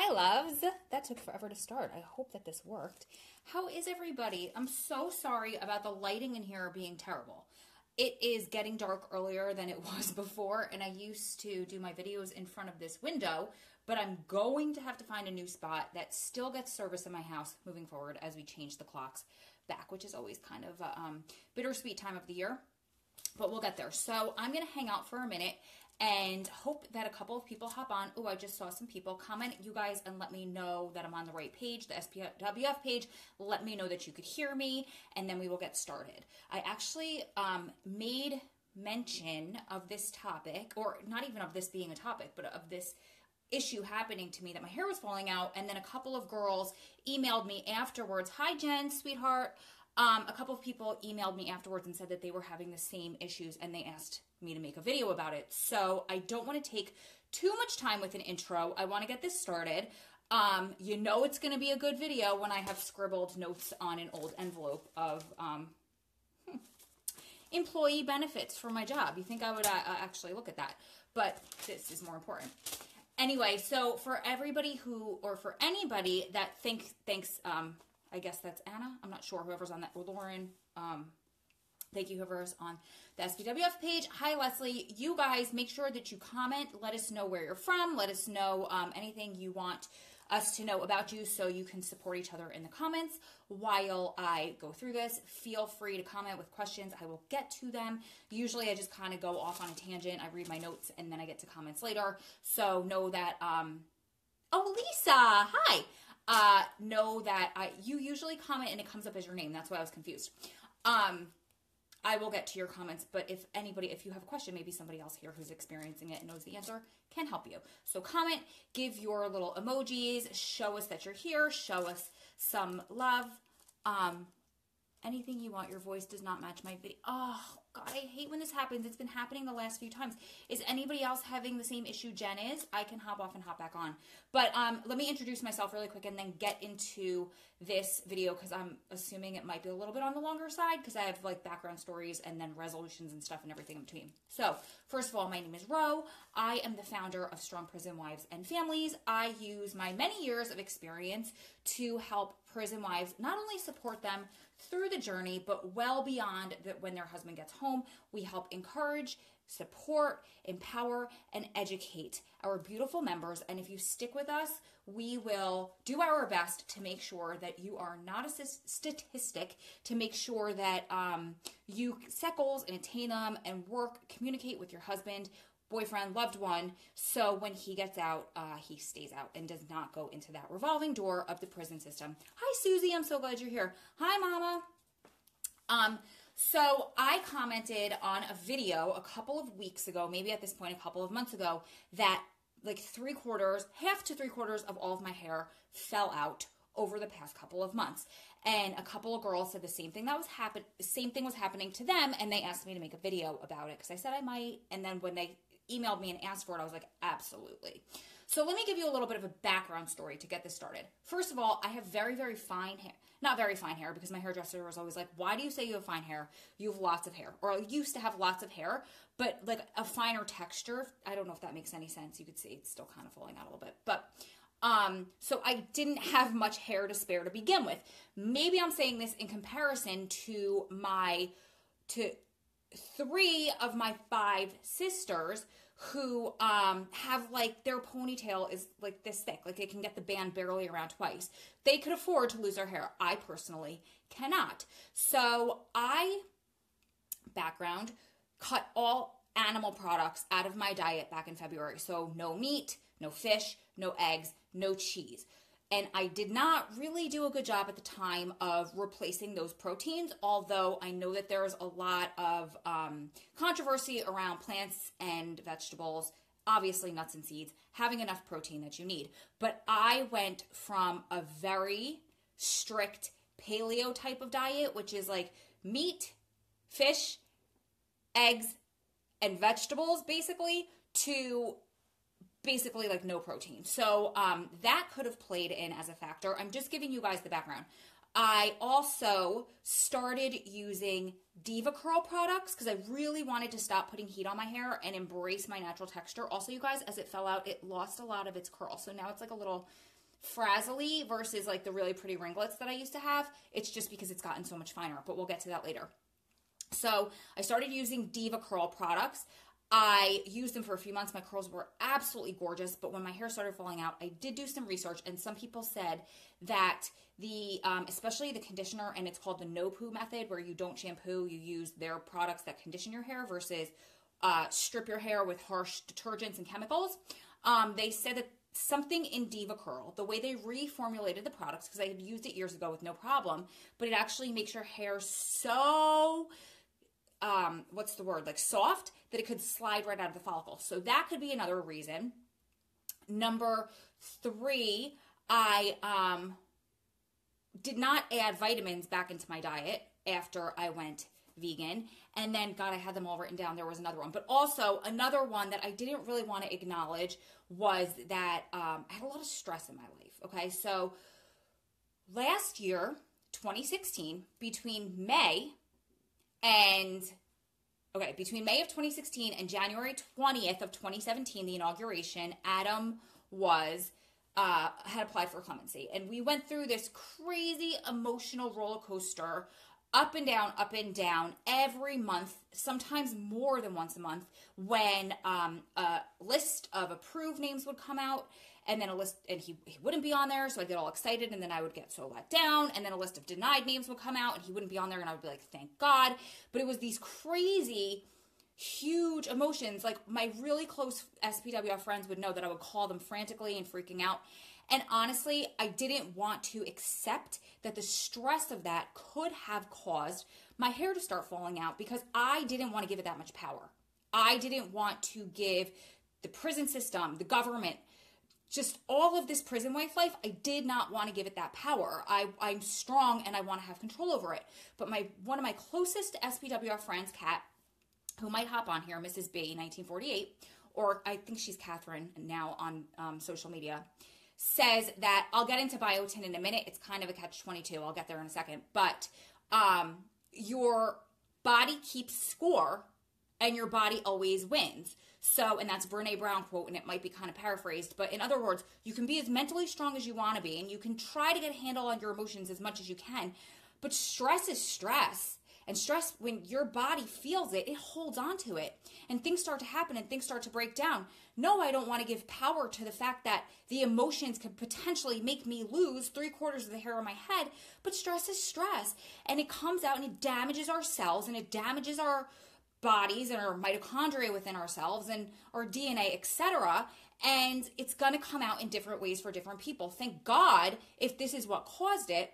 Hi, loves. That took forever to start. I hope that this worked. How is everybody? I'm so sorry about the lighting in here being terrible. It is getting dark earlier than it was before, and I used to do my videos in front of this window, but I'm going to have to find a new spot that still gets service in my house moving forward as we change the clocks back, which is always kind of a bittersweet time of the year, but we'll get there. So I'm going to hang out for a minute and hope that a couple of people hop on. Oh, I just saw some people. Comment, you guys, and let me know that I'm on the right page, the SPWF page. Let me know that you could hear me, and then we will get started. I actually made mention of this topic, or not even of this being a topic, but of this issue happening to me, that my hair was falling out, and then a couple of girls emailed me afterwards. Hi, Jen, sweetheart. A couple of people emailed me afterwards and said that they were having the same issues, and they asked me to make a video about it. So I don't want to take too much time with an intro. I want to get this started. You know it's going to be a good video when I have scribbled notes on an old envelope of employee benefits for my job. You think I would actually look at that, but this is more important. Anyway, so for everybody who, or for anybody that thinks, I guess that's Anna. I'm not sure whoever's on that, or Lauren. Thank you, whoever's on the SPWF page. Hi, Leslie. You guys, make sure that you comment. Let us know where you're from. Let us know anything you want us to know about you so you can support each other in the comments while I go through this. Feel free to comment with questions. I will get to them. Usually I just kind of go off on a tangent. I read my notes and then I get to comments later. So know that, oh, Lisa, hi. Know that you usually comment and it comes up as your name. That's why I was confused. I will get to your comments, but if you have a question, maybe somebody else here who's experiencing it and knows the answer can help you. So comment, give your little emojis, show us that you're here, show us some love. Anything you want. Your voice does not match my video. Oh, God, I hate when this happens. It's been happening the last few times. Is anybody else having the same issue Jen is? I can hop off and hop back on. But let me introduce myself really quick and then get into this video because I'm assuming it might be a little bit on the longer side because I have like background stories and then resolutions and stuff and everything in between. So first of all, my name is Ro. I am the founder of Strong Prison Wives and Families. I use my many years of experience to help prison wives not only support them through the journey, but well beyond that. When their husband gets home, we help encourage, support, empower, and educate our beautiful members. And if you stick with us, we will do our best to make sure that you are not a statistic, to make sure that you set goals and attain them and communicate with your husband, boyfriend, loved one, so when he gets out, he stays out and does not go into that revolving door of the prison system. Hi, Susie. I'm so glad you're here. Hi, Mama. So I commented on a video a couple of weeks ago, maybe at this point a couple of months ago, that like half to three quarters of all of my hair fell out over the past couple of months. And a couple of girls said the same thing was happening to them, and they asked me to make a video about it because I said I might. And then when they emailed me and asked for it, I was like, absolutely. So let me give you a little bit of a background story to get this started. First of all, I have very, very fine hair. Not very fine hair, because my hairdresser was always like, why do you say you have fine hair? You have lots of hair. Or I used to have lots of hair, but like a finer texture. I don't know if that makes any sense. You could see it's still kind of falling out a little bit. But so I didn't have much hair to spare to begin with. Maybe I'm saying this in comparison to three of my five sisters who have like their ponytail is like this thick, like it can get the band barely around twice. They could afford to lose their hair. I personally cannot. So cut all animal products out of my diet back in February. So no meat, no fish, no eggs, no cheese. And I did not really do a good job at the time of replacing those proteins, although I know that there's a lot of controversy around plants and vegetables, obviously nuts and seeds, having enough protein that you need. But I went from a very strict paleo type of diet, which is like meat, fish, eggs, and vegetables, basically, to basically like no protein. So that could have played in as a factor. I'm just giving you guys the background. I also started using Diva curl products because I really wanted to stop putting heat on my hair and embrace my natural texture. Also, you guys, as it fell out, it lost a lot of its curl. So now it's like a little frazzly versus like the really pretty ringlets that I used to have. It's just because it's gotten so much finer, but we'll get to that later. So I started using Diva curl products. I used them for a few months. My curls were absolutely gorgeous, but when my hair started falling out, I did do some research, and some people said that the, especially the conditioner, and it's called the no poo method, where you don't shampoo, you use their products that condition your hair versus strip your hair with harsh detergents and chemicals. They said that something in Diva Curl, the way they reformulated the products, because I had used it years ago with no problem, but it actually makes your hair so what's the word, like soft, that it could slide right out of the follicle. So that could be another reason. Number 3, I did not add vitamins back into my diet after I went vegan. And then, God, I had them all written down. There was another one. But also, another one that I didn't really want to acknowledge was that I had a lot of stress in my life. Okay, so last year, 2016, between May of 2016 and January 20th of 2017, the inauguration, Adam had applied for clemency. And we went through this crazy emotional roller coaster, up and down, every month, sometimes more than once a month, when a list of approved names would come out, and then a list, and he wouldn't be on there, so I'd get all excited, and then I would get so let down, and then a list of denied names would come out, and he wouldn't be on there, and I would be like, thank God. But it was these crazy, huge emotions. Like, my really close SPWF friends would know that I would call them frantically and freaking out. And honestly, I didn't want to accept that the stress of that could have caused my hair to start falling out, because I didn't want to give it that much power. I didn't want to give the prison system, the government, just all of this prison wife life, I did not want to give it that power. I'm strong and I want to have control over it. But one of my closest SPWF friends, Kat, who might hop on here, Mrs. B, 1948, or I think she's Catherine now on social media, says that, I'll get into biotin in a minute. It's kind of a catch-22. I'll get there in a second. But your body keeps score and your body always wins. So, and that's Brene Brown quote, and it might be kind of paraphrased, but in other words, you can be as mentally strong as you want to be, and you can try to get a handle on your emotions as much as you can, but stress is stress. And stress, when your body feels it, it holds on to it. And things start to happen and things start to break down. No, I don't want to give power to the fact that the emotions could potentially make me lose 3/4 of the hair on my head. But stress is stress. And it comes out and it damages our cells and it damages our bodies and our mitochondria within ourselves and our DNA, etc. And it's going to come out in different ways for different people. Thank God, if this is what caused it,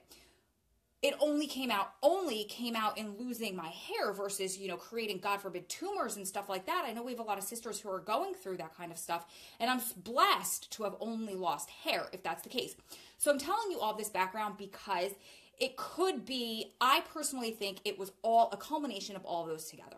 it only came out in losing my hair versus, creating, God forbid, tumors and stuff like that. I know we have a lot of sisters who are going through that kind of stuff, and I'm blessed to have only lost hair, if that's the case. So I'm telling you all this background because it could be, I personally think it was all a culmination of all of those together.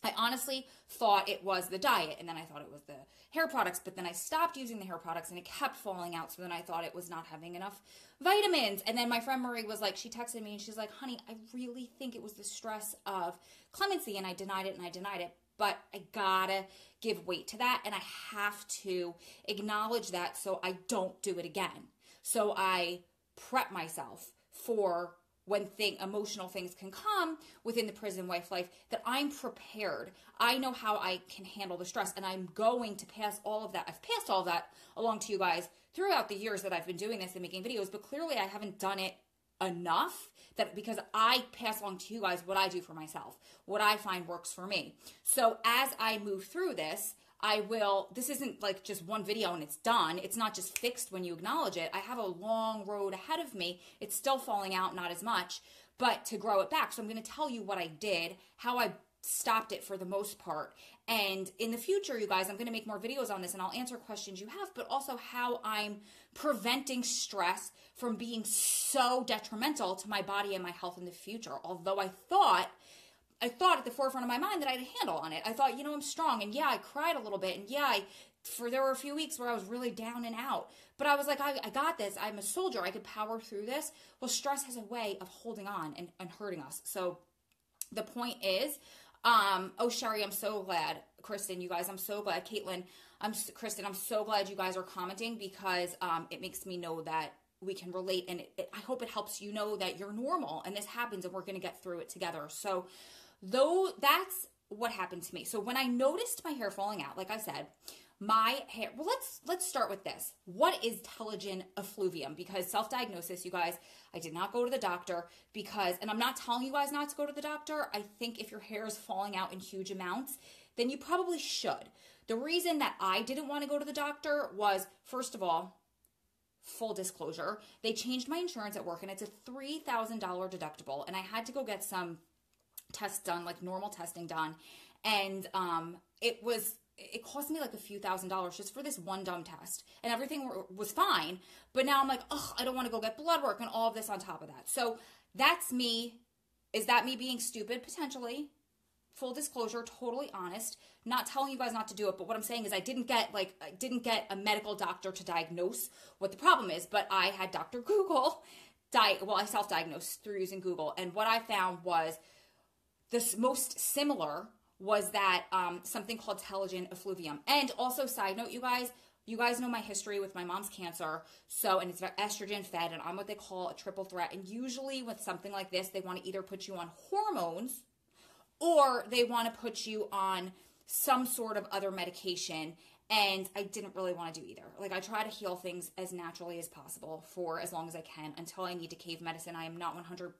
I honestly thought it was the diet, and then I thought it was the hair products, but then I stopped using the hair products and it kept falling out. So then I thought it was not having enough vitamins. And then my friend Marie was like, she texted me and she's like, honey, I really think it was the stress of clemency. And I denied it, but I gotta give weight to that. And I have to acknowledge that so I don't do it again. So I prep myself for when emotional things can come within the prison wife life, that I'm prepared. I know how I can handle the stress, and I'm going to pass all of that. I've passed all of that along to you guys throughout the years that I've been doing this and making videos, but clearly I haven't done it enough, that because I pass along to you guys what I do for myself, what I find works for me. So as I move through this, this isn't like just one video and it's done. It's not just fixed when you acknowledge it. I have a long road ahead of me. It's still falling out, not as much, but to grow it back. So I'm going to tell you what I did, how I stopped it for the most part. And in the future, you guys, I'm going to make more videos on this and I'll answer questions you have, but also how I'm preventing stress from being so detrimental to my body and my health in the future. Although I thought at the forefront of my mind that I had a handle on it. I thought, I'm strong. And yeah, I cried a little bit. And yeah, I there were a few weeks where I was really down and out, but I was like, I got this. I'm a soldier. I could power through this. Well, stress has a way of holding on and hurting us. So the point is, oh, Sherry, I'm so glad. Kristen, you guys, I'm so glad. Caitlin, Kristen, I'm so glad you guys are commenting, because it makes me know that we can relate, and I hope it helps you know that you're normal and this happens and we're going to get through it together. So though that's what happened to me. So when I noticed my hair falling out, like I said, my hair, well, let's start with this. What is telogen effluvium? Because self-diagnosis, you guys, I did not go to the doctor because, and I'm not telling you guys not to go to the doctor. I think if your hair is falling out in huge amounts, then you probably should. The reason that I didn't want to go to the doctor was, first of all, full disclosure, they changed my insurance at work and it's a $3,000 deductible, and I had to go get some tests done, like normal testing done, and it cost me like a few $1,000s just for this one dumb test, and everything was fine. But now I'm like, oh, I don't want to go get blood work and all of this on top of that. So that's me. Is that me being stupid? Potentially. Full disclosure, totally honest. Not telling you guys not to do it, but what I'm saying is I didn't get a medical doctor to diagnose what the problem is, but I had Dr. Google. I self-diagnosed through using Google, and what I found was the most similar was that something called telogen effluvium. And also, side note, you guys know my history with my mom's cancer, and it's estrogen fed, and I'm what they call a triple threat. And usually with something like this, they want to either put you on hormones or they want to put you on some sort of other medication. And I didn't really want to do either. Like, I try to heal things as naturally as possible for as long as I can until I need to cave medicine. I am not 100%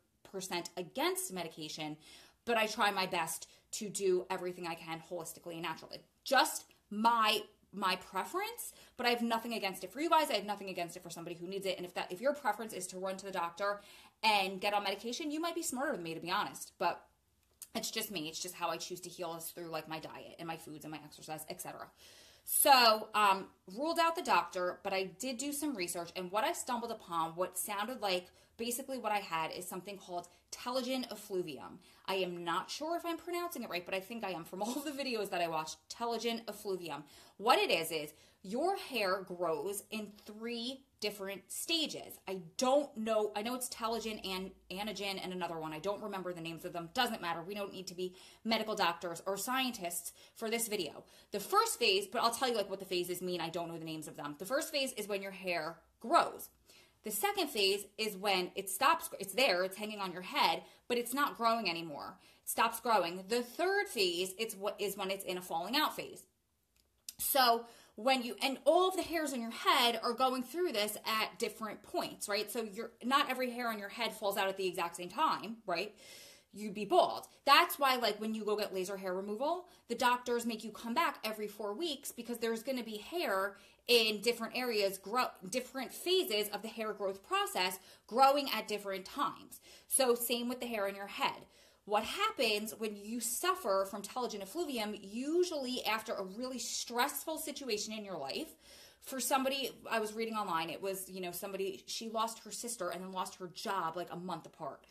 against medication, but I try my best to do everything I can holistically and naturally. Just my preference, but I have nothing against it for you guys. I have nothing against it for somebody who needs it. And if your preference is to run to the doctor and get on medication, you might be smarter than me, to be honest. But it's just me. It's just how I choose to heal is through like my diet and my foods and my exercise, etc. So, ruled out the doctor, but I did do some research, and what I stumbled upon, what sounded like basically what I had, is something called telogen effluvium. I am not sure if I'm pronouncing it right, but I think I am from all the videos that I watched. Telogen effluvium. What it is your hair grows in 3 different stages. I don't know. I know it's telogen and anagen and another one. I don't remember the names of them. Doesn't matter. We don't need to be medical doctors or scientists for this video. The first phase, but I'll tell you like what the phases mean. I don't know the names of them. The first phase is when your hair grows. The second phase is when it stops. It's there. It's hanging on your head, but it's not growing anymore. It stops growing. The third phase is when it's in a falling out phase. So and all of the hairs on your head are going through this at different points, right? So not every hair on your head falls out at the exact same time, right? You'd be bald. That's why, like, when you go get laser hair removal, the doctors make you come back every 4 weeks, because there's going to be hair in different areas, different phases of the hair growth process growing at different times. So same with the hair on your head. What happens when you suffer from telogen effluvium, usually after a really stressful situation in your life, for somebody, I was reading online, it was, she lost her sister and then lost her job like a month apart.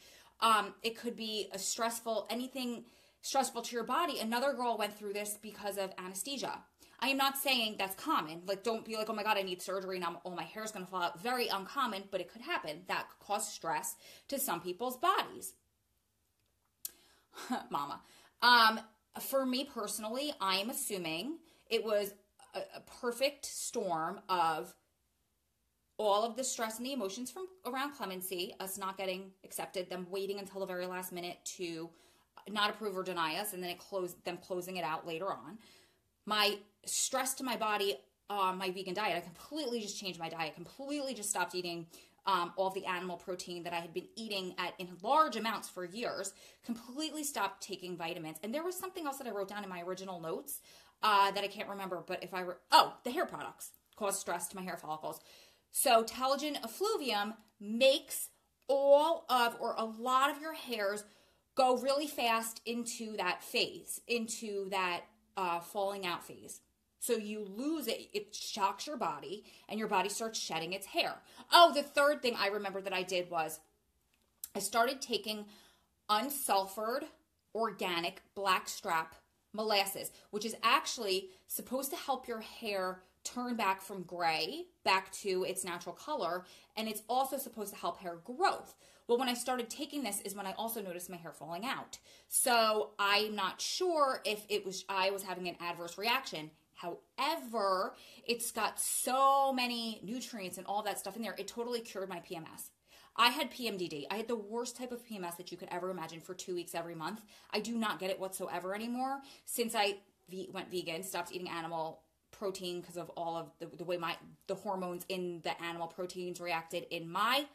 It could be anything stressful to your body. Another girl went through this because of anesthesia. I am not saying that's common. Like, don't be like, oh my God, I need surgery and my hair is going to fall out. Very uncommon, but it could happen. That could cause stress to some people's bodies. Mama. For me personally, I am assuming it was a perfect storm of all of the stress and the emotions from around clemency, us not getting accepted, them waiting until the very last minute to not approve or deny us, and then them closing it out later on. My stress to my body, my vegan diet, I completely just changed my diet, completely just stopped eating all of the animal protein that I had been eating in large amounts for years, completely stopped taking vitamins. And there was something else that I wrote down in my original notes that I can't remember, but the hair products cause stress to my hair follicles. So telogen effluvium makes a lot of your hairs go really fast into that phase, into that falling out phase. So you lose it, it shocks your body, and your body starts shedding its hair. Oh, the third thing I remember that I did was I started taking unsulfured, organic blackstrap molasses, which is actually supposed to help your hair turn back from gray back to its natural color, and it's also supposed to help hair growth. Well, when I started taking this is when I also noticed my hair falling out. So I'm not sure if I was having an adverse reaction. However, it's got so many nutrients and all that stuff in there, it totally cured my PMS. I had PMDD. I had the worst type of PMS that you could ever imagine for 2 weeks every month. I do not get it whatsoever anymore since I went vegan, stopped eating animal protein because of all of the way the hormones in the animal proteins reacted in my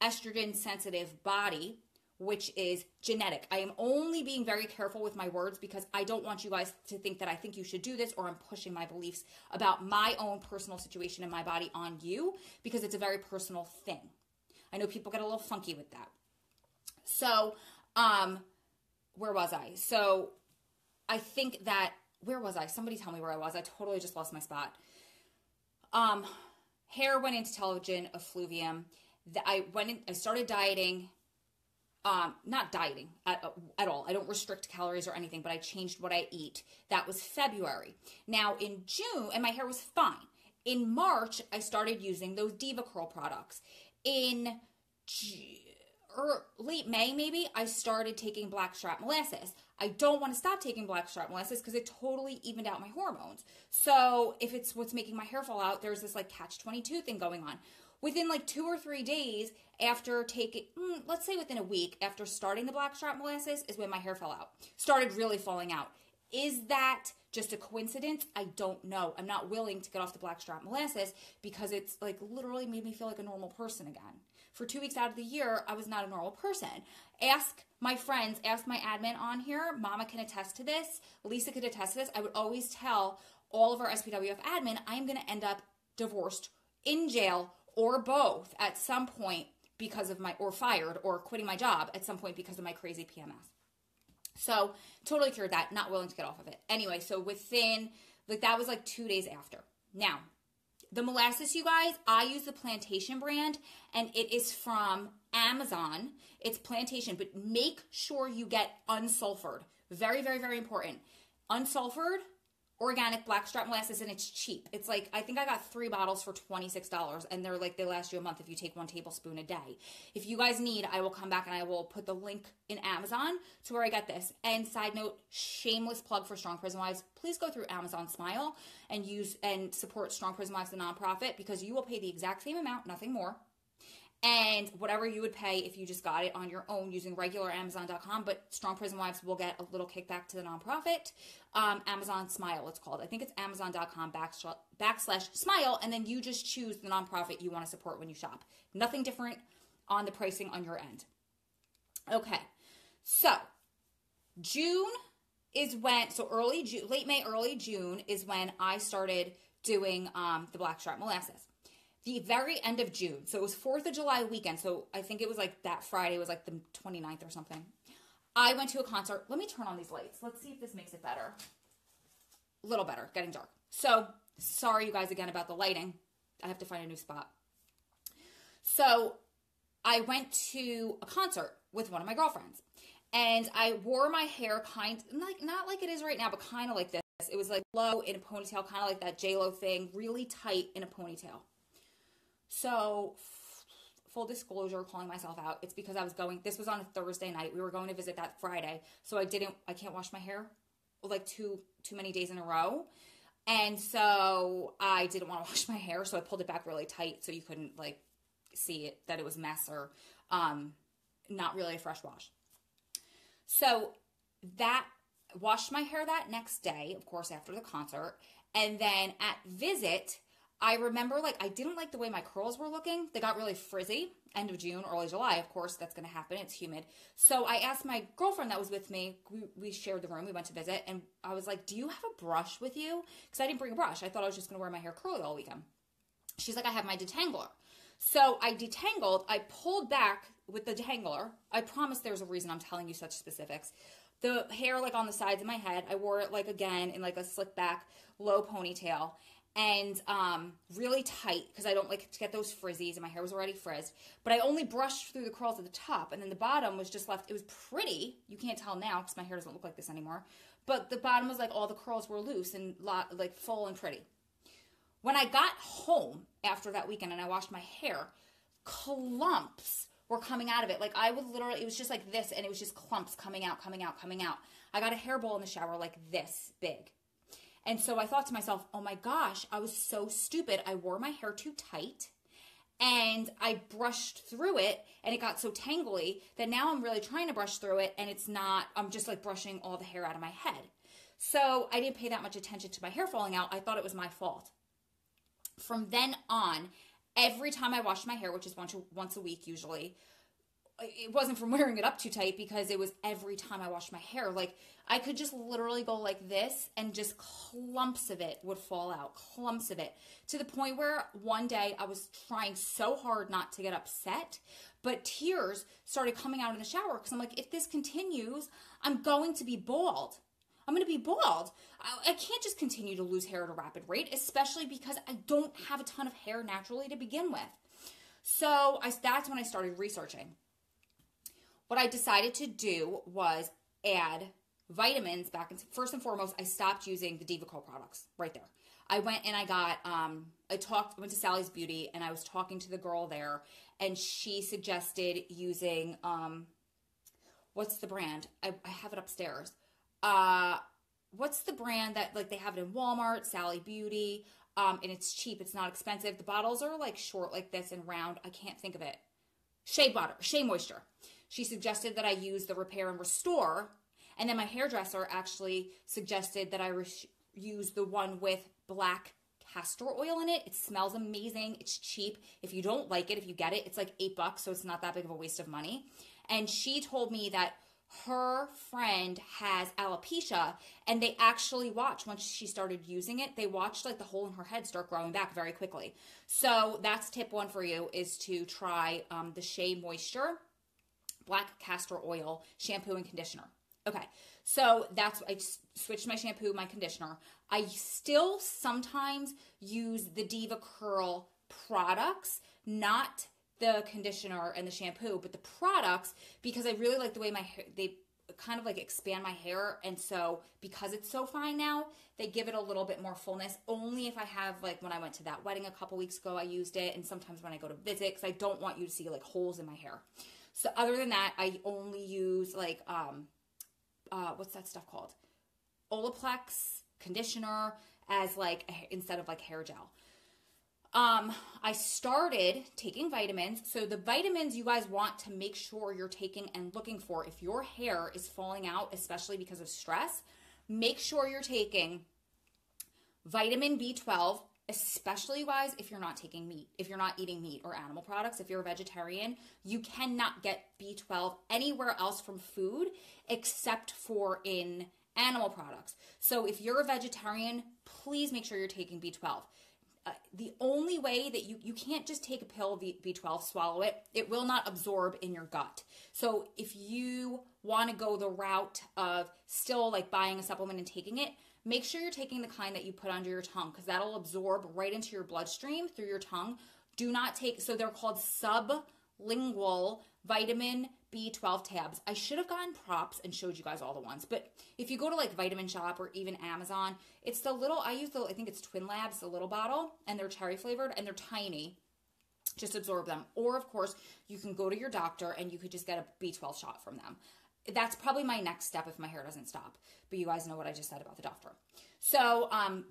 estrogen sensitive body, which is genetic. I am only being very careful with my words because I don't want you guys to think that I think you should do this or I'm pushing my beliefs about my own personal situation in my body on you, because it's a very personal thing. I know people get a little funky with that. So, where was I? So, I think that, where was I? Somebody tell me where I was. I totally just lost my spot. Hair went into Telogen Effluvium. I started dieting. Not dieting at all. I don't restrict calories or anything, but I changed what I eat. That was February. Now in June, and my hair was fine. In March, I started using those Diva curl products. In late May, maybe, I started taking blackstrap molasses. I don't want to stop taking blackstrap molasses because it totally evened out my hormones. So if it's what's making my hair fall out, there's this like catch-22 thing going on. Within like 2 or 3 days after taking, let's say within a week after starting the blackstrap molasses is when my hair fell out. Started really falling out. Is that just a coincidence? I don't know. I'm not willing to get off the blackstrap molasses because it's like literally made me feel like a normal person again. For 2 weeks out of the year, I was not a normal person. Ask my friends, ask my admin on here. Mama can attest to this. Lisa could attest to this. I would always tell all of our SPWF admin, I'm going to end up divorced, in jail, or both at some point because of or fired or quitting my job at some point because of my crazy PMS. So totally cured that, not willing to get off of it. Anyway, so within, that was like 2 days after. Now, the molasses, you guys, I use the Plantation brand, and it is from Amazon. It's Plantation, but make sure you get unsulfured. Very, very, very important. Unsulfured, organic blackstrap molasses, and it's cheap. It's like, I think I got 3 bottles for $26, and they're like, they last you a month if you take 1 tablespoon a day. If you guys need, I will come back and I will put the link in Amazon to where I got this. And side note, shameless plug for Strong Prison Wives, please go through Amazon Smile and use and support Strong Prison Wives, the nonprofit, because you will pay the exact same amount, nothing more. And whatever you would pay if you just got it on your own using regular Amazon.com, but Strong Prison Wives will get a little kickback to the nonprofit. Amazon Smile, it's called. I think it's Amazon.com/smile, and then you just choose the nonprofit you want to support when you shop. Nothing different on the pricing on your end. Okay, so June is when, early June, late May, early June is when I started doing the blackstrap molasses. The very end of June, so it was 4th of July weekend, so I think it was like that Friday was like the 29th or something. I went to a concert. Let me turn on these lights. Let's see if this makes it better. A little better, getting dark. So, sorry you guys again about the lighting. I have to find a new spot. So, I went to a concert with one of my girlfriends, and I wore my hair not like it is right now, but kind of like this. It was like low in a ponytail, kind of like that J-Lo thing, really tight in a ponytail. So, full disclosure, calling myself out, it's because this was on a Thursday night. We were going to visit that Friday. So I can't wash my hair like too many days in a row. And so I didn't want to wash my hair. So I pulled it back really tight so you couldn't like see it, that it was mess or not really a fresh wash. So that washed my hair that next day, of course, after the concert. And then at Visit, I remember, I didn't like the way my curls were looking. They got really frizzy. End of June, early July, of course, that's going to happen. It's humid. So I asked my girlfriend that was with me. We shared the room. We went to visit. And I was like, do you have a brush with you? Because I didn't bring a brush. I thought I was just going to wear my hair curly all weekend. She's like, I have my detangler. So I detangled. I pulled back with the detangler. I promise there's a reason I'm telling you such specifics. The hair, on the sides of my head, I wore it, again, in, a slick back, low ponytail. And really tight because I don't like to get those frizzies and my hair was already frizzed. But I only brushed through the curls at the top and then the bottom was just left. It was pretty. You can't tell now because my hair doesn't look like this anymore. but the bottom was like all the curls were loose and like full and pretty. When I got home after that weekend and I washed my hair, clumps were coming out of it. Like I would literally, it was just like this, and it was just clumps coming out. I got a hair bowl in the shower like this big. And so I thought to myself, oh my gosh, I was so stupid. I wore my hair too tight and I brushed through it and it got so tangly that now I'm really trying to brush through it and it's not, I'm just like brushing all the hair out of my head. So I didn't pay that much attention to my hair falling out. I thought it was my fault. From then on, every time I washed my hair, which is once a week usually, it wasn't from wearing it up too tight because it was every time I washed my hair. Like I could just literally go like this and just clumps of it would fall out, clumps of it, to the point where one day I was trying so hard not to get upset, but tears started coming out in the shower because I'm like, if this continues, I'm going to be bald. I'm going to be bald. I can't just continue to lose hair at a rapid rate, especially because I don't have a ton of hair naturally to begin with. So that's when I started researching. What I decided to do was add vitamins back into, first and foremost, I stopped using the Diva products right there. I went and I got, went to Sally's Beauty and I was talking to the girl there and she suggested using, what's the brand? I have it upstairs. What's the brand that like they have it in Walmart, Sally Beauty, and it's cheap. It's not expensive. The bottles are like short like this and round. I can't think of it. Shea Moisture. She suggested that I use the Repair and Restore. And then my hairdresser actually suggested that I use the one with black castor oil in it. It smells amazing. It's cheap. If you don't like it, if you get it, it's like $8, so it's not that big of a waste of money. And she told me that her friend has alopecia, and they actually watched, once she started using it, they watched like the hole in her head start growing back very quickly. So that's tip one for you, is to try the Shea Moisture black castor oil shampoo and conditioner. Okay, so I switched my shampoo, my conditioner. I still sometimes use the Diva Curl products, not the conditioner and the shampoo, but the products, because I really like the way my hair, they kind of like expand my hair. And so because it's so fine now, they give it a little bit more fullness. Only if I have, like when I went to that wedding a couple weeks ago, I used it. And sometimes when I go to visit, because I don't want you to see like holes in my hair. So other than that, I only use like, what's that stuff called? Olaplex conditioner as like, instead of like hair gel. I started taking vitamins. So the vitamins you guys want to make sure you're taking and looking for, if your hair is falling out, especially because of stress, make sure you're taking vitamin B12, especially, you guys, if you're not taking meat, if you're not eating meat or animal products. If you're a vegetarian, you cannot get B12 anywhere else from food except for in animal products. So if you're a vegetarian, please make sure you're taking B12. The only way that you can't just take a pill of B12, swallow it. It will not absorb in your gut. So if you want to go the route of still like buying a supplement and taking it, make sure you're taking the kind that you put under your tongue, because that'll absorb right into your bloodstream through your tongue. Do not take, so they're called sublingual vitamin B12 tabs. I should have gotten props and showed you guys all the ones, but if you go to like Vitamin Shop or even Amazon, it's the little, I think it's Twin Labs, the little bottle, and they're cherry flavored and they're tiny. Just absorb them. Or of course, you can go to your doctor and you could just get a B12 shot from them. That's probably my next step if my hair doesn't stop, but you guys know what I just said about the doctor. So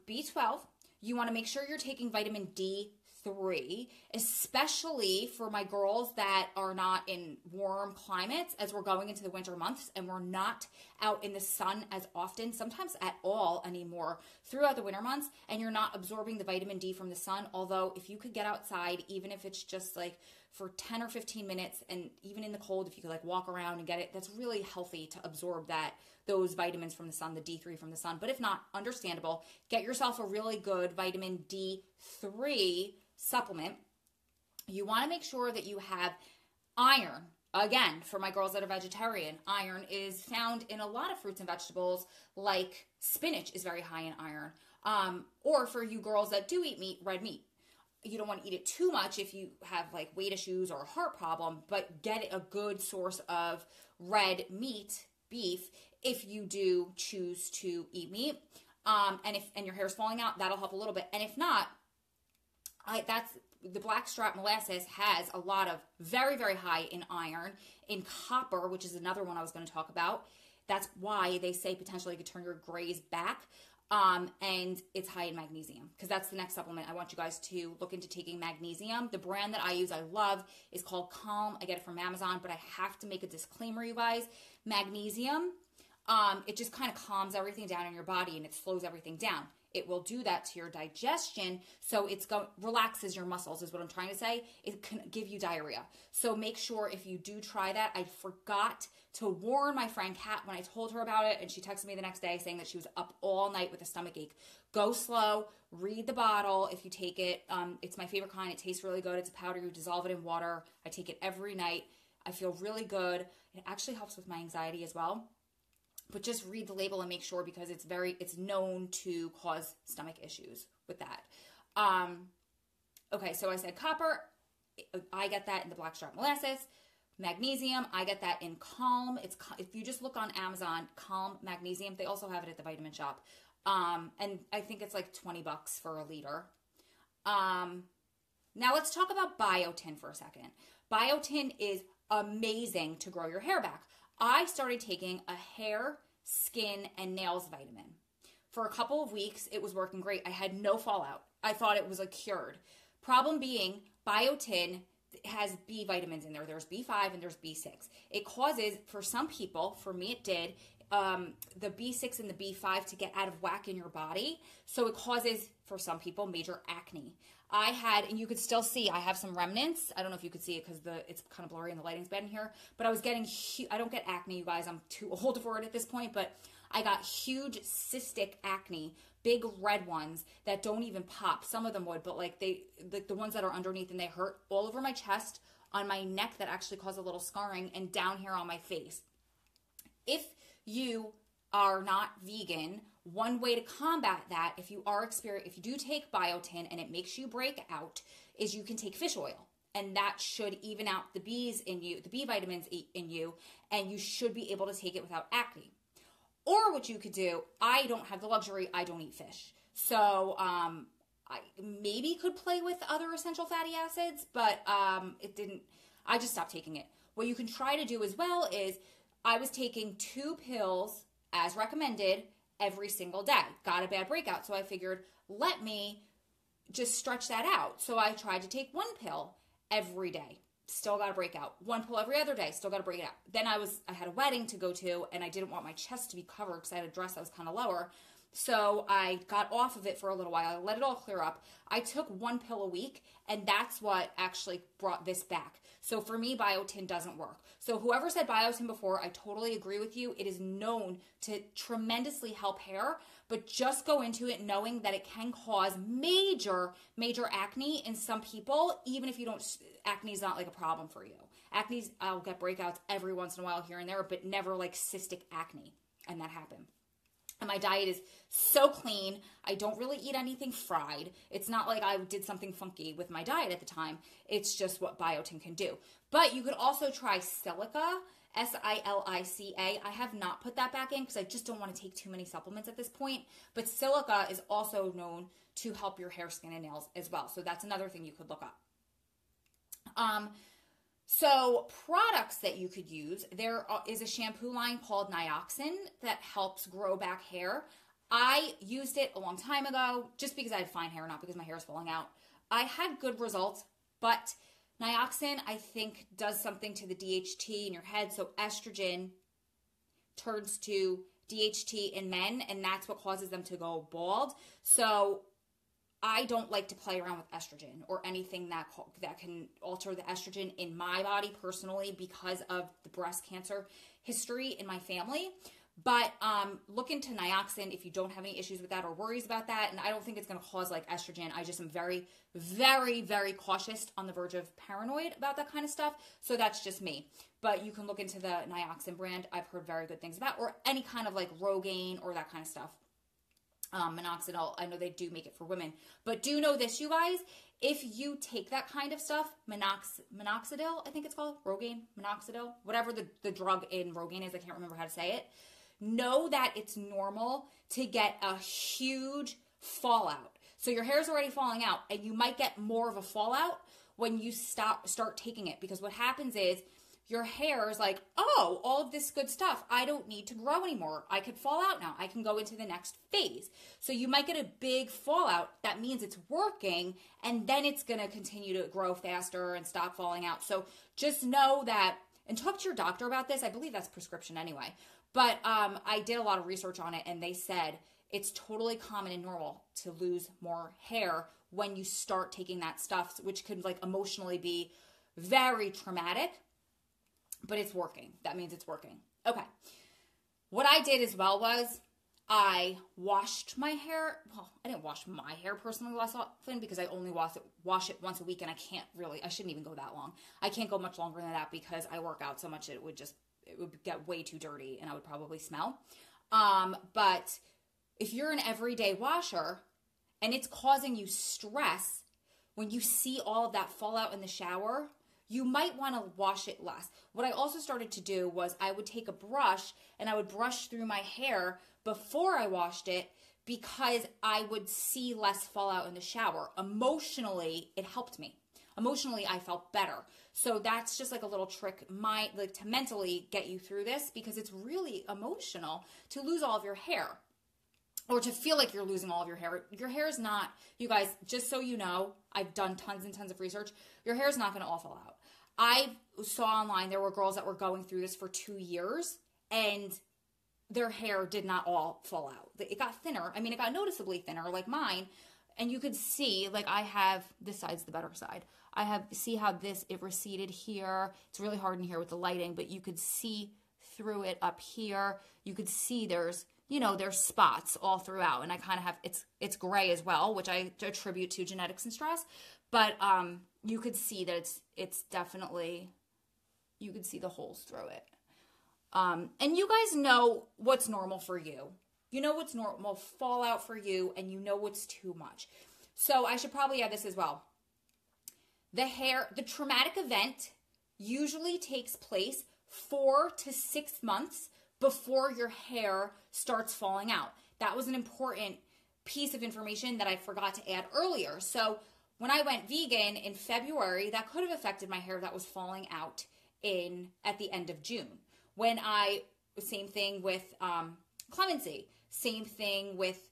B12, you want to make sure you're taking vitamin D3, especially for my girls that are not in warm climates, as we're going into the winter months and we're not out in the sun as often, sometimes at all anymore throughout the winter months, and you're not absorbing the vitamin D from the sun. Although if you could get outside, even if it's just like for 10 or 15 minutes, and even in the cold, if you could like walk around and get it, that's really healthy to absorb those vitamins from the sun, the D3 from the sun. But if not, understandable. Get yourself a really good vitamin D3 supplement. You want to make sure that you have iron. Again, for my girls that are vegetarian, iron is found in a lot of fruits and vegetables, like spinach is very high in iron. Or for you girls that do eat meat, red meat. You don't want to eat it too much if you have like weight issues or a heart problem, but get a good source of red meat, beef, if you do choose to eat meat. And your hair's falling out, that'll help a little bit. And if not, the blackstrap molasses has a lot of very, very high in iron, in copper, which is another one I was going to talk about. That's why they say potentially it could turn your grays back. And it's high in magnesium, because that's the next supplement. I want you guys to look into taking magnesium. The brand that I use, I love, is called Calm. I get it from Amazon, but I have to make a disclaimer, you guys. Magnesium, it just kind of calms everything down in your body and it slows everything down. It will do that to your digestion, so relaxes your muscles is what I'm trying to say. It can give you diarrhea. So make sure if you do try that. I forgot to warn my friend Kat when I told her about it, and she texted me the next day saying that she was up all night with a stomach ache. Go slow, read the bottle if you take it. It's my favorite kind. It tastes really good. It's a powder. You dissolve it in water. I take it every night. I feel really good. It actually helps with my anxiety as well. But just read the label and make sure, because it's known to cause stomach issues with that. Okay, so I said copper. I get that in the blackstrap molasses. Magnesium, I get that in Calm. If you just look on Amazon, Calm Magnesium. They also have it at the vitamin shop. And I think it's like $20 for a liter. Now let's talk about Biotin for a second. Biotin is amazing to grow your hair back. I started taking a hair, skin, and nails vitamin. For a couple of weeks, it was working great. I had no fallout. I thought it was like cured. Problem being, Biotin has B vitamins in there. There's B5 and there's B6. It causes, for some people, for me it did, the B6 and the B5 to get out of whack in your body. So it causes, for some people, major acne. I had, and you could still see, I have some remnants. I don't know if you could see it because it's kind of blurry and the lighting's bad in here. But I was getting, I don't get acne, you guys. I'm too old for it at this point. But I got huge cystic acne, big red ones that don't even pop. Some of them would, but like the ones that are underneath and they hurt all over my chest, on my neck that actually caused a little scarring, and down here on my face. If you are not vegan, one way to combat that, if you do take Biotin and it makes you break out, is you can take fish oil, and that should even out the B's in you, the B vitamins in you, and you should be able to take it without acne. Or what you could do, I don't have the luxury, I don't eat fish, so I maybe could play with other essential fatty acids, but it didn't. I just stopped taking it. What you can try to do as well is, I was taking 2 pills as recommended every single day. Got a bad breakout, so I figured, let me just stretch that out. So I tried to take 1 pill every day. Still got a breakout. 1 pill every other day. Still got to break it out. Then I had a wedding to go to, and I didn't want my chest to be covered because I had a dress that was kind of lower. So I got off of it for a little while. I let it all clear up. I took 1 pill a week, and that's what actually brought this back. So for me, Biotin doesn't work. So whoever said Biotin before, I totally agree with you. It is known to tremendously help hair, but just go into it knowing that it can cause major, major acne in some people, even if you don't, acne is not like a problem for you. Acne, I'll get breakouts every once in a while here and there, but never like cystic acne, and that happened. And my diet is so clean. I don't really eat anything fried. It's not like I did something funky with my diet at the time. It's just what Biotin can do. But you could also try silica, S-I-L-I-C-A. I have not put that back in because I just don't want to take too many supplements at this point. But silica is also known to help your hair, skin, and nails as well. So that's another thing you could look up. So products that you could use, there is a shampoo line called Nioxin that helps grow back hair. I used it a long time ago just because I had fine hair, not because my hair is falling out. I had good results, but Nioxin, I think, does something to the DHT in your head. So estrogen turns to DHT in men, and that's what causes them to go bald. So I don't like to play around with estrogen or anything that can alter the estrogen in my body personally because of the breast cancer history in my family. But look into Nioxin if you don't have any issues with that or worries about that. And I don't think it's going to cause like estrogen. I just am very, very, very cautious, on the verge of paranoid about that kind of stuff. So that's just me. But you can look into the Nioxin brand. I've heard very good things about, or any kind of like Rogaine or that kind of stuff. Minoxidil, I know they do make it for women, but do know this, you guys, if you take that kind of stuff, minoxidil, I think it's called, Rogaine, minoxidil, whatever the drug in Rogaine is, I can't remember how to say it, know that it's normal to get a huge fallout. So your hair's already falling out, and you might get more of a fallout when you start taking it, because what happens is your hair is like, oh, all of this good stuff, I don't need to grow anymore. I could fall out now. I can go into the next phase. So you might get a big fallout. That means it's working, and then it's going to continue to grow faster and stop falling out. So just know that, and talk to your doctor about this. I believe that's prescription anyway. But I did a lot of research on it, and they said it's totally common and normal to lose more hair when you start taking that stuff, which could like emotionally be very traumatic. But it's working. That means it's working. Okay. What I did as well was I washed my hair. Well, I didn't wash my hair personally less often because I only wash it once a week, and I shouldn't even go that long. I can't go much longer than that because I work out so much it would get way too dirty and I would probably smell. But if you're an everyday washer and it's causing you stress, when you see all of that fallout in the shower, you might want to wash it less. What I also started to do was I would take a brush and I would brush through my hair before I washed it because I would see less fallout in the shower. Emotionally, it helped me. Emotionally, I felt better. So that's just like a little trick to mentally get you through this, because it's really emotional to lose all of your hair, or to feel like you're losing all of your hair. Your hair is not, you guys, just so you know, I've done tons and tons of research. Your hair is not going to all fall out. I saw online there were girls that were going through this for 2 years, and their hair did not all fall out. It got thinner. I mean, it got noticeably thinner, like mine. And you could see, like I have, this side's the better side. See how it receded here. It's really hard in here with the lighting, but you could see through it up here. You could see there's spots all throughout, and I kind of have, it's gray as well, which I attribute to genetics and stress, but you could see that it's definitely, you could see the holes through it. And you guys know what's normal for you. You know what's normal fallout for you, and you know what's too much. So I should probably add this as well. The traumatic event usually takes place 4 to 6 months before your hair starts falling out. That was an important piece of information that I forgot to add earlier. So when I went vegan in February, that could have affected my hair that was falling out at the end of June. Same thing with clemency, same thing with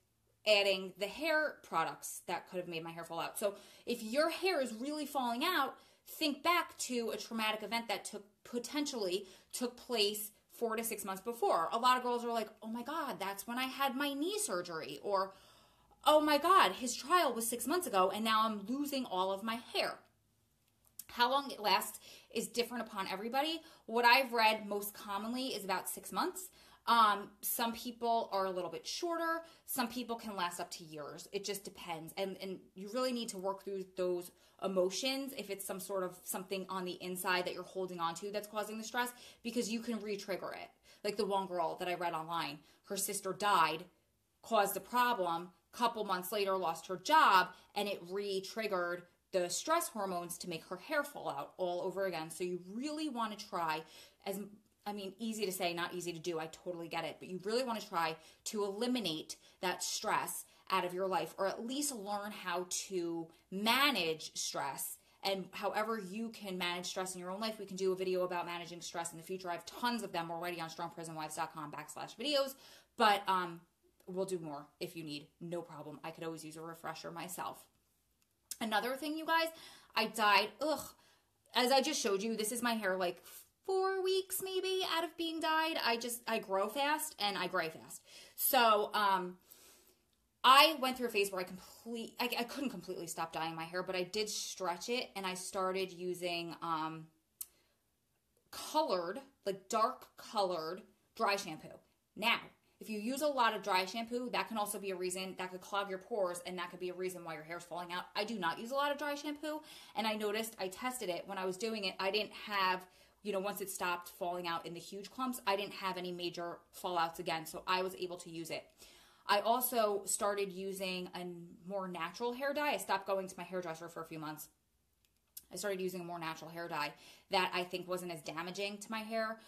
adding the hair products that could have made my hair fall out. So if your hair is really falling out, think back to a traumatic event that potentially took place 4 to 6 months before. A lot of girls are like, oh my God, that's when I had my knee surgery. Or, oh my God, his trial was 6 months ago and now I'm losing all of my hair. How long it lasts is different upon everybody. What I've read most commonly is about 6 months. Some people are a little bit shorter. Some people can last up to years. It just depends. And you really need to work through those emotions if it's some sort of something on the inside that you're holding on to that's causing the stress, because you can re-trigger it. Like the one girl that I read online, her sister died, caused a problem, couple months later lost her job, and it re-triggered the stress hormones to make her hair fall out all over again. So you really want to try, easy to say, not easy to do. I totally get it. But you really want to try to eliminate that stress out of your life, or at least learn how to manage stress. And however you can manage stress in your own life, we can do a video about managing stress in the future. I have tons of them already on strongprisonwives.com/videos, but we'll do more if you need, no problem. I could always use a refresher myself. Another thing, you guys, I dyed, as I just showed you, this is my hair like 4 weeks maybe out of being dyed. I grow fast and I gray fast. So, I went through a phase where I couldn't completely stop dyeing my hair, but I did stretch it, and I started using dark colored dry shampoo. Now, if you use a lot of dry shampoo, that can also be a reason that could clog your pores, and that could be a reason why your hair's falling out. I do not use a lot of dry shampoo, and I noticed, I tested it when I was doing it, I didn't have, once it stopped falling out in the huge clumps, I didn't have any major fallouts again, so I was able to use it. I also started using a more natural hair dye. I stopped going to my hairdresser for a few months. I started using a more natural hair dye that I think wasn't as damaging to my hair.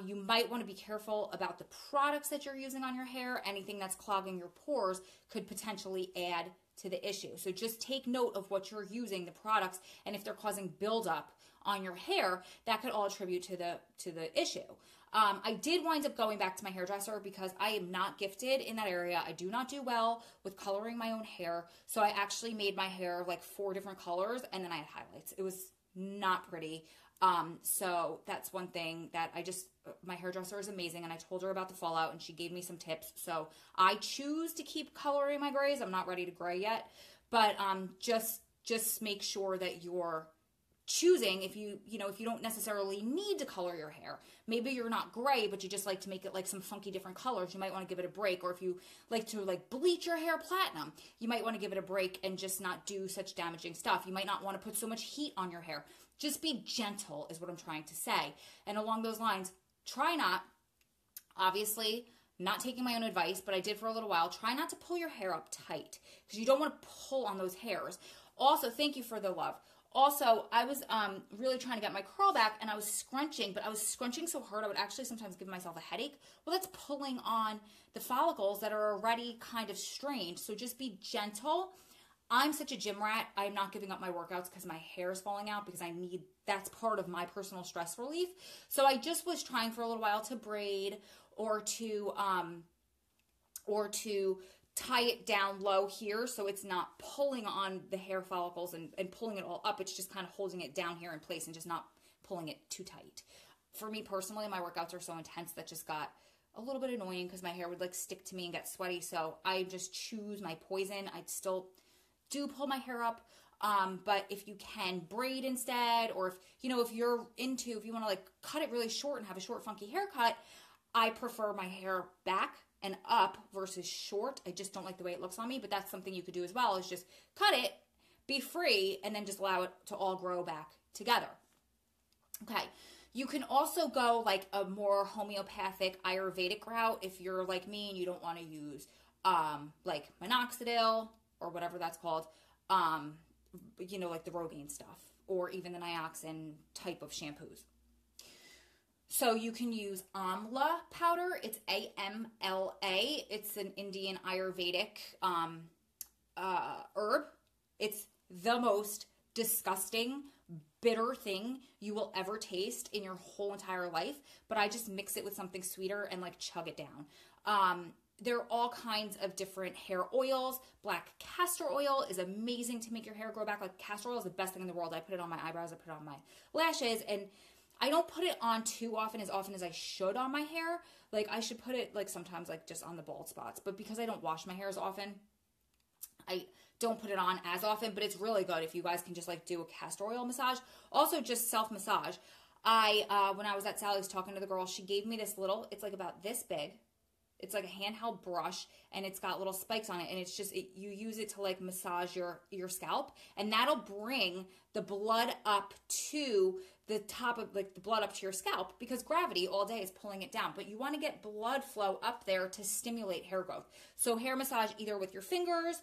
You might want to be careful about the products that you're using on your hair. Anything that's clogging your pores could potentially add to the issue. So just take note of what you're using, the products, and if they're causing buildup on your hair, that could all attribute to the issue. I did wind up going back to my hairdresser because I am not gifted in that area. I do not do well with coloring my own hair. So I actually made my hair like 4 different colors, and then I had highlights. It was not pretty. So that's one thing that my hairdresser is amazing, and I told her about the fallout and she gave me some tips. So I choose to keep coloring my grays. I'm not ready to gray yet, but just make sure that you're choosing, if you don't necessarily need to color your hair. Maybe you're not gray, but you just like to make it like some funky different colors. You might want to give it a break. Or if you like to like bleach your hair platinum, you might want to give it a break and just not do such damaging stuff. You might not want to put so much heat on your hair. Just be gentle is what I'm trying to say. And along those lines, try not, obviously, not taking my own advice, but I did for a little while, try not to pull your hair up tight because you don't want to pull on those hairs. Also, thank you for the love. Also, I was really trying to get my curl back, and I was scrunching, but I was scrunching so hard I would actually sometimes give myself a headache. Well, that's pulling on the follicles that are already kind of strained. So just be gentle. I'm such a gym rat. I'm not giving up my workouts because my hair is falling out because that's part of my personal stress relief. So I just was trying for a little while to braid or to tie it down low here so it's not pulling on the hair follicles and pulling it all up. It's just kind of holding it down here in place and just not pulling it too tight. For me personally, my workouts are so intense that just got a little bit annoying because my hair would like stick to me and get sweaty. So I just choose my poison. I still do pull my hair up. But if you can braid instead, or if you want to like cut it really short and have a short funky haircut, I prefer my hair back and up versus short. I just don't like the way it looks on me, but that's something you could do as well, is just cut it, be free, and then just allow it to all grow back together. Okay. You can also go like a more homeopathic Ayurvedic route if you're like me and you don't want to use like minoxidil or whatever that's called, like the Rogaine stuff, or even the Nioxin type of shampoos. So you can use amla powder. It's AMLA. It's an Indian Ayurvedic herb. It's the most disgusting, bitter thing you will ever taste in your whole entire life. But I just mix it with something sweeter and like chug it down. There are all kinds of different hair oils. Black castor oil is amazing to make your hair grow back. Like castor oil is the best thing in the world. I put it on my eyebrows. I put it on my lashes, and I don't put it on too often as I should on my hair. Like I should put it like sometimes like just on the bald spots, but because I don't wash my hair as often, I don't put it on as often, but it's really good if you guys can just like do a castor oil massage. Also just self massage. When I was at Sally's talking to the girl, she gave me this little, it's like about this big. It's like a handheld brush, and it's got little spikes on it, and it's just, you use it to like massage your scalp, and that'll bring the blood up to the top of, like the blood up to your scalp, because gravity all day is pulling it down, but you want to get blood flow up there to stimulate hair growth. So hair massage either with your fingers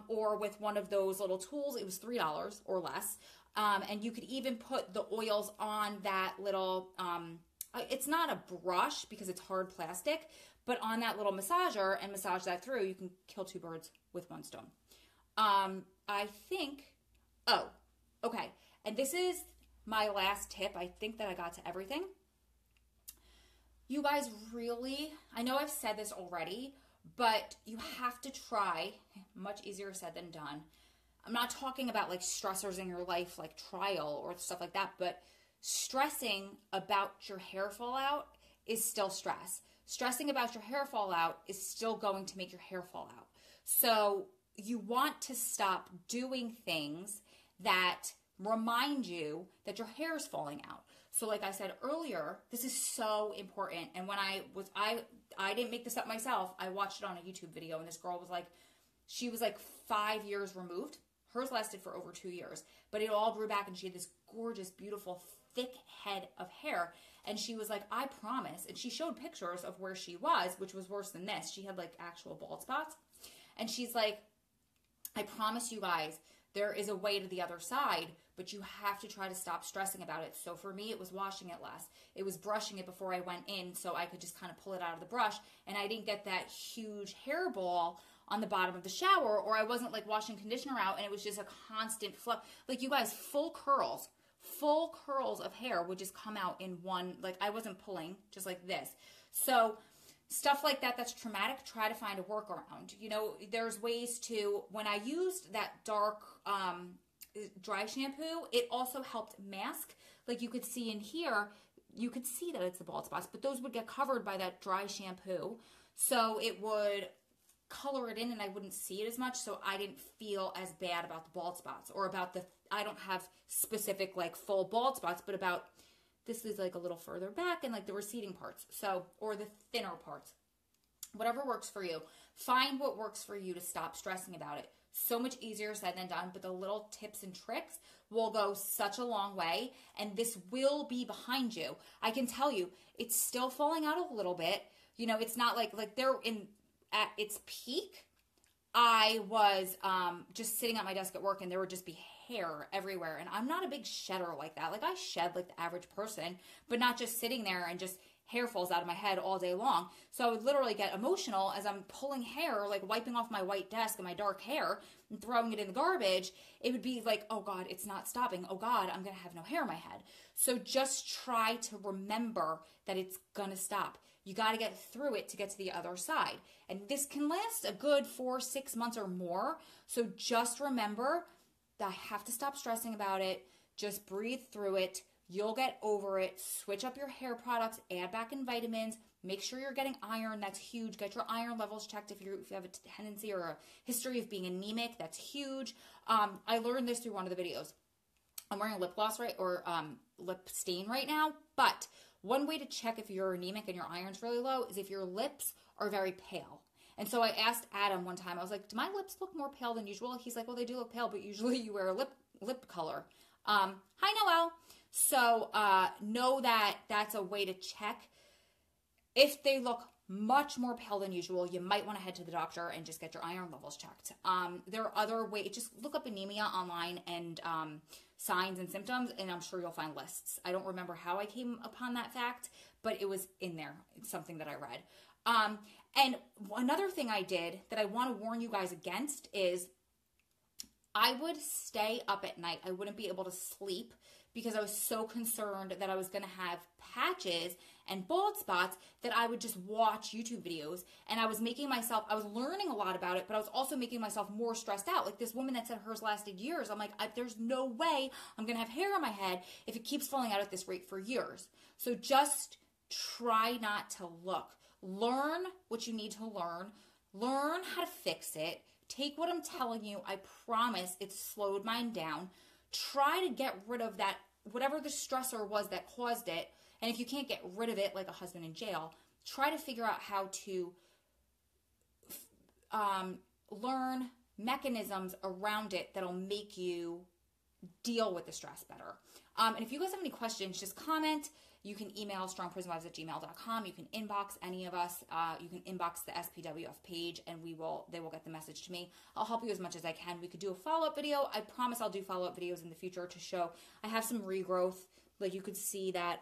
or with one of those little tools. It was $3 or less, and you could even put the oils on that little, it's not a brush because it's hard plastic, but on that little massager and massage that through, you can kill 2 birds with 1 stone. I think, okay. And this is my last tip. I think that I got to everything. You guys really, I know I've said this already, but you have to try, much easier said than done. I'm not talking about like stressors in your life, like trial or stuff like that, but stressing about your hair fallout is still stress. Stressing about your hair fallout is still going to make your hair fall out. So you want to stop doing things that remind you that your hair is falling out. So like I said earlier, this is so important. And when I didn't make this up myself. I watched it on a YouTube video, and this girl was like, she was like 5 years removed. Hers lasted for over 2 years, but it all grew back, and she had this gorgeous, beautiful, thick head of hair. And she was like, I promise. And she showed pictures of where she was, which was worse than this. She had like actual bald spots. And she's like, I promise you guys There is a way to the other side, but you have to try to stop stressing about it. So for me, it was washing it less. It was brushing it before I went in so I could just kind of pull it out of the brush, and I didn't get that huge hairball on the bottom of the shower, or I wasn't like washing conditioner out and it was just a constant flow. Like, you guys, full curls of hair would just come out in one, like I wasn't pulling, just like this. So stuff like that, that's traumatic, try to find a workaround. You know, there's ways to, when I used that dark dry shampoo, it also helped mask. Like you could see in here, you could see that it's the bald spots, but those would get covered by that dry shampoo. So it would color it in and I wouldn't see it as much. So I didn't feel as bad about the bald spots, or about I don't have specific like full bald spots, but about this is like a little further back and like the receding parts. So, or the thinner parts, whatever works for you. Find what works for you to stop stressing about it. So much easier said than done, but the little tips and tricks will go such a long way, and this will be behind you. I can tell you, it's still falling out a little bit. You know, it's not like they're at its peak. I was just sitting at my desk at work and there would just be hair everywhere. And I'm not a big shedder like that. Like I shed like the average person, but not just sitting there and just hair falls out of my head all day long. So I would literally get emotional as I'm pulling hair, like wiping off my white desk and my dark hair and throwing it in the garbage. It would be like, oh God, it's not stopping. Oh God, I'm going to have no hair in my head. So just try to remember that it's going to stop. You got to get through it to get to the other side. And this can last a good 4-6 months or more. So just remember that I have to stop stressing about it. Just breathe through it. You'll get over it. Switch up your hair products. Add back in vitamins. Make sure you're getting iron. That's huge. Get your iron levels checked if you have a tendency or a history of being anemic. That's huge. I learned this through one of the videos. I'm wearing a lip gloss lip stain right now, but one way to check if you're anemic and your iron's really low is if your lips are very pale. And so I asked Adam one time, I was like, do my lips look more pale than usual? He's like, well, they do look pale, but usually you wear a lip color. Hi, Noelle. So know that that's a way to check. If they look much more pale than usual, you might want to head to the doctor and just get your iron levels checked. There are other ways. Just look up anemia online and signs and symptoms, and I'm sure you'll find lists. I don't remember how I came upon that fact, but it was in there. It's something that I read. And another thing I did that I want to warn you guys against is I would stay up at night. I wouldn't be able to sleep because I was so concerned that I was going to have patches and bald spots that I would just watch YouTube videos. And I was learning a lot about it, but I was also making myself more stressed out. Like this woman that said hers lasted years. I'm like, there's no way I'm going to have hair on my head if it keeps falling out at this rate for years. So just try not to look. Learn what you need to learn. Learn how to fix it. Take what I'm telling you. I promise it's slowed mine down. Try to get rid of that, whatever the stressor was that caused it. And if you can't get rid of it like a husband in jail, try to figure out how to learn mechanisms around it that'll make you deal with the stress better. And if you guys have any questions, just comment. You can email strongprisonwives@gmail.com. You can inbox any of us. You can inbox the SPWF page, and they will get the message to me. I'll help you as much as I can. We could do a follow-up video. I promise I'll do follow-up videos in the future to show I have some regrowth. Like you could see that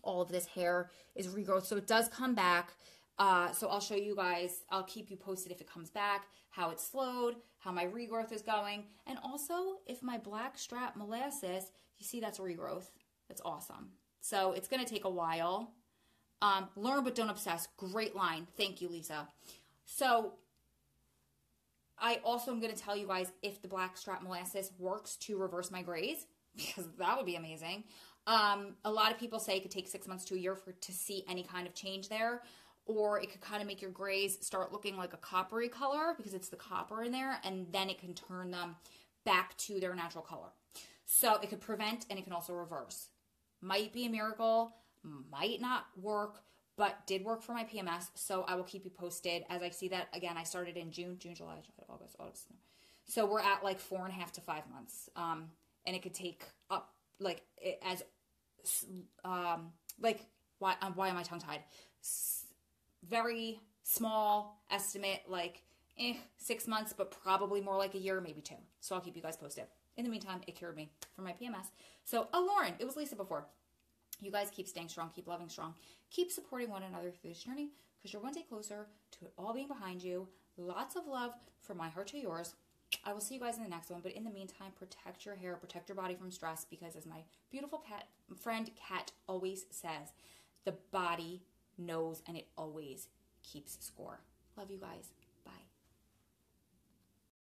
all of this hair is regrowth. So it does come back. So I'll show you guys. I'll keep you posted if it comes back, how it's slowed, how my regrowth is going, and also if my black strap molasses, you see that's regrowth. That's awesome. So it's going to take a while. Learn but don't obsess. Great line. Thank you, Lisa. So I also am going to tell you guys if the black strap molasses works to reverse my grays, because that would be amazing. A lot of people say it could take 6 months to a year to see any kind of change there, or it could kind of make your grays start looking like a coppery color because it's the copper in there, and then it can turn them back to their natural color. So it could prevent and it can also reverse. Might be a miracle, might not work, but did work for my PMS, so I will keep you posted as I see that. Again, I started in June, July, August. So we're at like 4.5 to 5 months, and it could take up why am I tongue-tied? Very small estimate, like 6 months, but probably more like a year, maybe 2. So I'll keep you guys posted. In the meantime, it cured me from my PMS. So, Lauren, it was Lisa before. You guys keep staying strong, keep loving strong, keep supporting one another through this journey, because you're one day closer to it all being behind you. Lots of love from my heart to yours. I will see you guys in the next one, but in the meantime, protect your hair, protect your body from stress, because as my beautiful friend Kat always says, the body knows and it always keeps score. Love you guys.